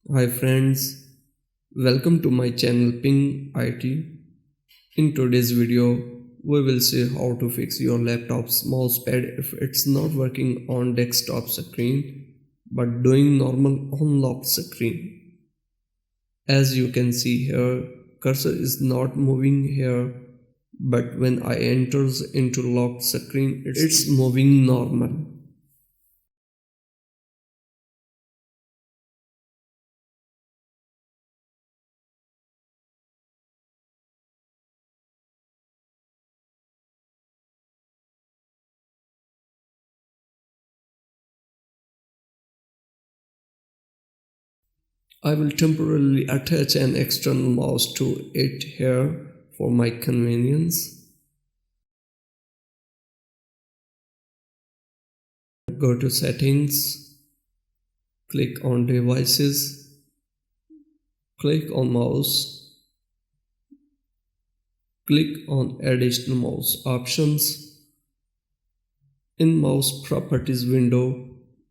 Hi friends, welcome to my channel Ping IT. In today's video, we will see how to fix your laptop's mousepad if it's not working on desktop screen but doing normal on lock screen. As you can see here, cursor is not moving here, but when I enters into locked screen, it's moving normal. I will temporarily attach an external mouse to it here for my convenience. Go to settings, click on devices, click on mouse, click on additional mouse options. In mouse properties window,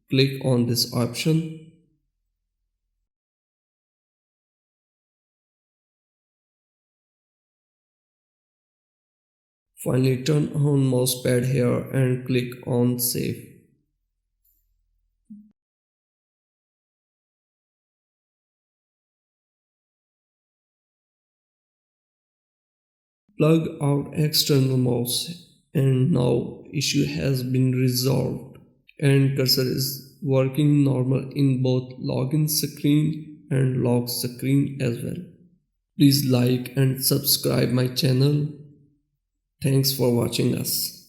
click on this option. Finally, turn on mousepad here and click on save. Plug out external mouse and now issue has been resolved and cursor is working normal in both login screen and lock screen as well. Please like and subscribe my channel. Thanks for watching us.